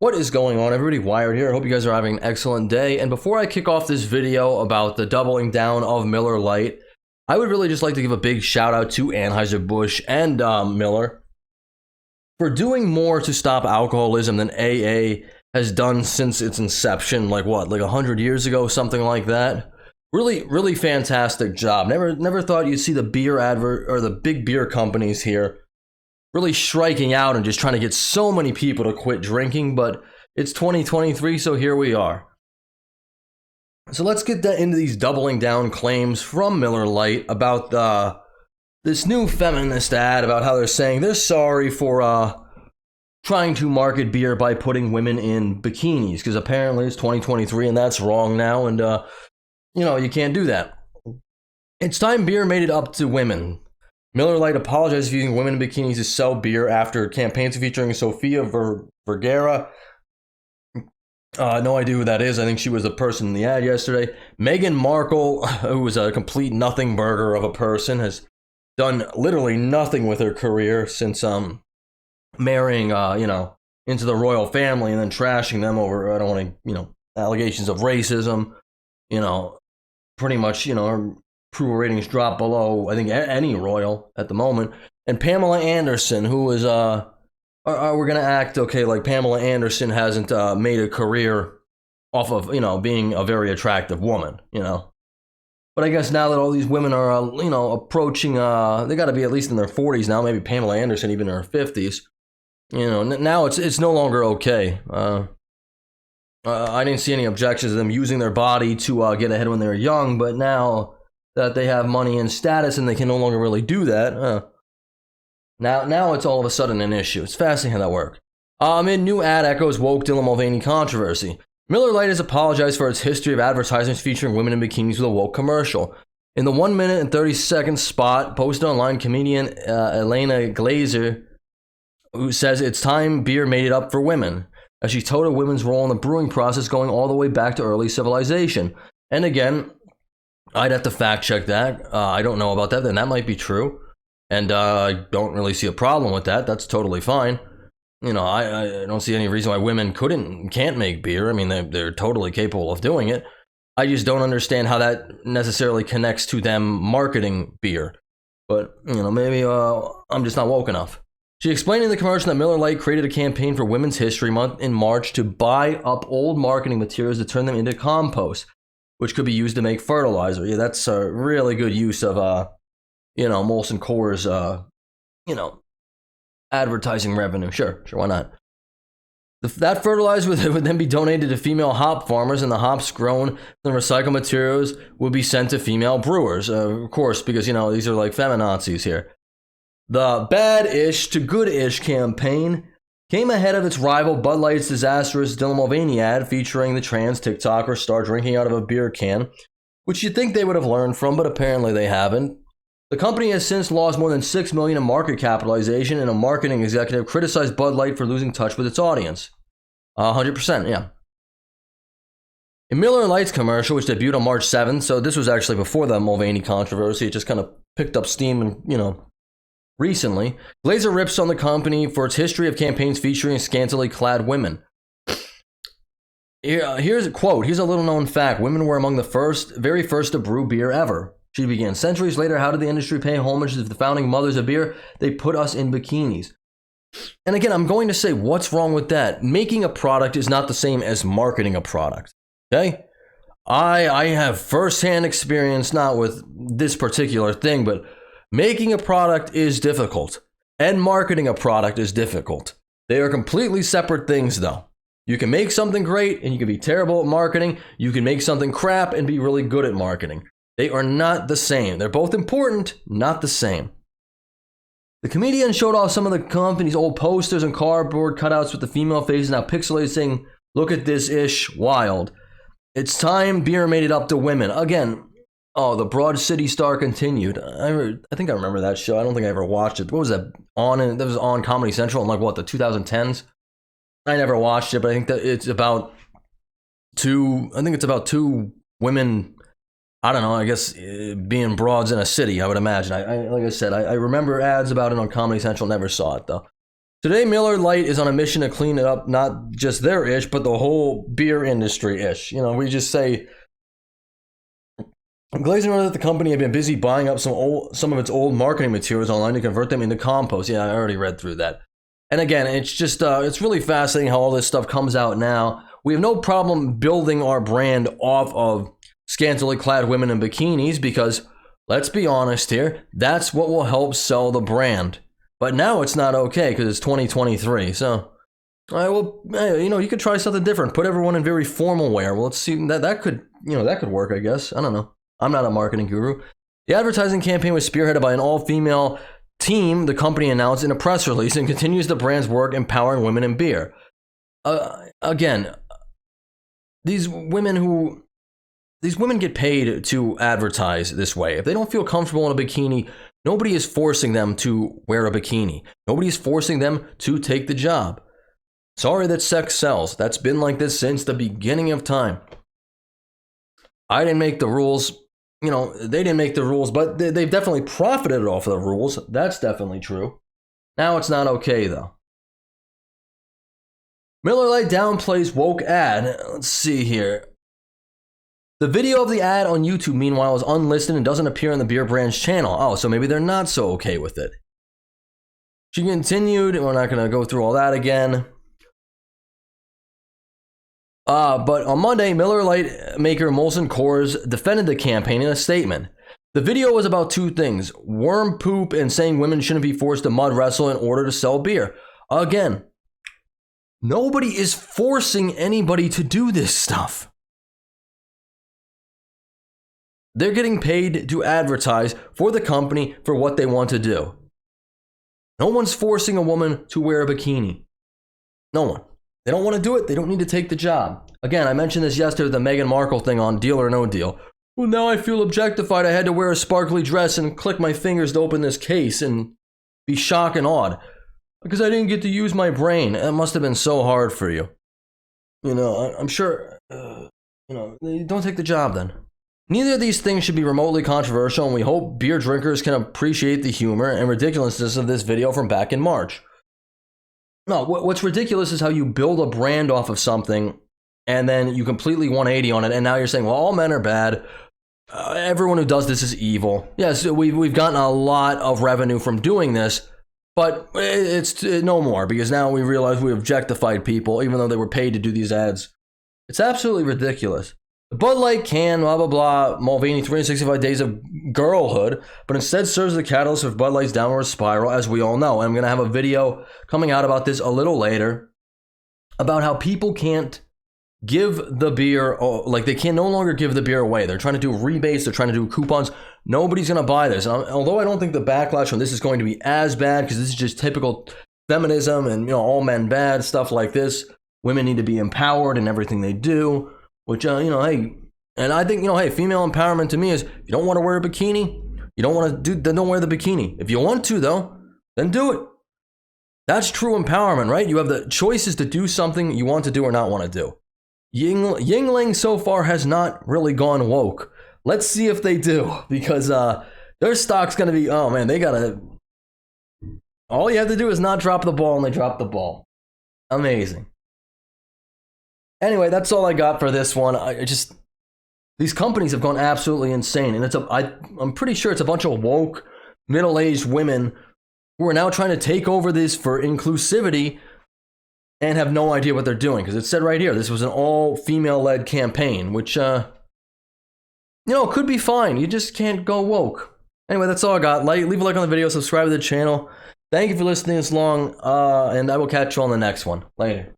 What is going on, everybody? Wired here. I hope you guys are having an excellent day. And before I kick off this video about the doubling down of Miller Lite, I would really just like to give a big shout out to Anheuser-Busch and Miller for doing more to stop alcoholism than AA has done since its inception, like 100 years ago, something like that. Really fantastic job. Never thought you'd see the beer advert or the big beer companies here really striking out and just trying to get so many people to quit drinking, but it's 2023, so here we are. So let's get into these doubling down claims from Miller Lite about this new feminist ad about how they're saying they're sorry for trying to market beer by putting women in bikinis, because apparently it's 2023 and that's wrong now, and you can't do that. It's time beer made it up to women. Miller Lite apologized for using women in bikinis to sell beer after campaigns featuring Sofia Vergara. No idea who that is. I think she was the person in the ad yesterday. Meghan Markle, who was a complete nothing burger of a person, has done literally nothing with her career since marrying into the royal family and then trashing them over, I don't want to, allegations of racism. Pretty much, her approval ratings drop below, I think, any royal at the moment. And Pamela Anderson, who is, we're going to act, okay, like Pamela Anderson hasn't made a career off of, being a very attractive woman, But I guess now that all these women are, approaching, they got to be at least in their 40s now, maybe Pamela Anderson even in her 50s. Now it's no longer okay. I didn't see any objections to them using their body to get ahead when they were young, but now that they have money and status and they can no longer really do that, now it's all of a sudden an issue. It's fascinating how that works. Amid new ad echoes woke Dylan Mulvaney controversy, Miller Lite has apologized for its history of advertisements featuring women in bikinis with a woke commercial. In the 1 minute and 30-second spot posted online, comedian Elena Glazer, who says it's time beer made it up for women, as she touted women's role in the brewing process going all the way back to early civilization. And again, I'd have to fact check that. I don't know about that, then that might be true. And I don't really see a problem with that. That's totally fine. I don't see any reason why women can't make beer. I mean, they're totally capable of doing it. I just don't understand how that necessarily connects to them marketing beer. But, maybe I'm just not woke enough. She explained in the commercial that Miller Lite created a campaign for Women's History Month in March to buy up old marketing materials to turn them into compost, which could be used to make fertilizer. Yeah, that's a really good use of, Molson Coors, advertising revenue. Sure, why not? That fertilizer would then be donated to female hop farmers, and the hops grown from recycled materials would be sent to female brewers. Of course, because, these are like feminazis here. The bad-ish to good-ish campaign came ahead of its rival Budlight's disastrous Dylan Mulvaney ad featuring the trans TikToker star drinking out of a beer can, which you'd think they would have learned from, but apparently they haven't. The company has since lost more than $6 million in market capitalization, and a marketing executive criticized Bud Light for losing touch with its audience. 100%, yeah. In Miller Lite's commercial, which debuted on March 7th, so this was actually before the Mulvaney controversy, it just kind of picked up steam and, recently, Glazer rips on the company for its history of campaigns featuring scantily clad women. Here's a quote. Here's a little known fact. Women were among the very first to brew beer ever. She began. Centuries later, how did the industry pay homage to the founding mothers of beer? They put us in bikinis. And again, I'm going to say, what's wrong with that? Making a product is not the same as marketing a product. Okay? I have firsthand experience, not with this particular thing, but making a product is difficult, and marketing a product is difficult. They are completely separate things, though. You can make something great, and you can be terrible at marketing. You can make something crap and be really good at marketing. They are not the same. They're both important, not the same. The comedian showed off some of the company's old posters and cardboard cutouts with the female faces now pixelated, saying, "Look at this ish, wild. It's time beer made it up to women." Again, the Broad City Star continued. I think I remember that show. I don't think I ever watched it. What was that on? That was on Comedy Central in the 2010s. I never watched it, but I think that it's about two women. I don't know. I guess being broads in a city. I would imagine. Like I said, I remember ads about it on Comedy Central. Never saw it though. Today, Miller Lite is on a mission to clean it up, not just their ish, but the whole beer industry ish. You know, we just say, Glazing wrote that the company had been busy buying up some of its old marketing materials online to convert them into compost. Yeah, I already read through that. And again, it's just, it's really fascinating how all this stuff comes out now. We have no problem building our brand off of scantily clad women in bikinis because, let's be honest here, that's what will help sell the brand. But now it's not okay because it's 2023. So, all right, well, you know, you could try something different. Put everyone in very formal wear. Well, let's see, that could work, I guess. I don't know. I'm not a marketing guru. The advertising campaign was spearheaded by an all-female team, the company announced in a press release, and continues the brand's work empowering women in beer. Again, these women get paid to advertise this way. If they don't feel comfortable in a bikini, nobody is forcing them to wear a bikini. Nobody is forcing them to take the job. Sorry that sex sells. That's been like this since the beginning of time. I didn't make the rules. You know, they didn't make the rules, but they've definitely profited off of the rules. That's definitely true. Now it's not okay, though. Miller Lite downplays woke ad. Let's see here. The video of the ad on YouTube, meanwhile, is unlisted and doesn't appear on the beer brand's channel. Oh, so maybe they're not so okay with it. She continued. We're not going to go through all that again. But on Monday, Miller Lite maker Molson Coors defended the campaign in a statement. The video was about two things: worm poop and saying women shouldn't be forced to mud wrestle in order to sell beer. Again, nobody is forcing anybody to do this stuff. They're getting paid to advertise for the company for what they want to do. No one's forcing a woman to wear a bikini. No one. They don't want to do it. They don't need to take the job. Again, I mentioned this yesterday, the Meghan Markle thing on Deal or No Deal. Well, now I feel objectified. I had to wear a sparkly dress and click my fingers to open this case and be shocked and awed because I didn't get to use my brain. It must have been so hard for you. You know, I'm sure, don't take the job then. Neither of these things should be remotely controversial, and we hope beer drinkers can appreciate the humor and ridiculousness of this video from back in March. No, what's ridiculous is how you build a brand off of something and then you completely 180 on it, and now you're saying, well, all men are bad. Everyone who does this is evil. Yes, we've gotten a lot of revenue from doing this, but it's no more because now we realize we objectified people even though they were paid to do these ads. It's absolutely ridiculous. The Budlight can, blah, blah, blah, Mulvaney 365 days of girlhood, but instead serves the catalyst of Bud Light's downward spiral, as we all know. And I'm going to have a video coming out about this a little later, about how people can't give the beer, like they can no longer give the beer away. They're trying to do rebates, they're trying to do coupons. Nobody's going to buy this. And although I don't think the backlash from this is going to be as bad, because this is just typical feminism and, all men bad, stuff like this. Women need to be empowered in everything they do. Which, hey, and I think, hey, female empowerment to me is, you don't want to wear a bikini, you don't want to do, then don't wear the bikini. If you want to, though, then do it. That's true empowerment, right? You have the choices to do something you want to do or not want to do. Yingling so far has not really gone woke. Let's see if they do, because their stock's going to be, oh man, they got to, all you have to do is not drop the ball, and they drop the ball. Amazing. Anyway, that's all I got for this one. These companies have gone absolutely insane, and I'm pretty sure it's a bunch of woke, middle-aged women who are now trying to take over this for inclusivity and have no idea what they're doing. Because it said right here, this was an all-female-led campaign, which, could be fine. You just can't go woke. Anyway, that's all I got. Leave a like on the video, subscribe to the channel. Thank you for listening this long, and I will catch you on the next one. Later.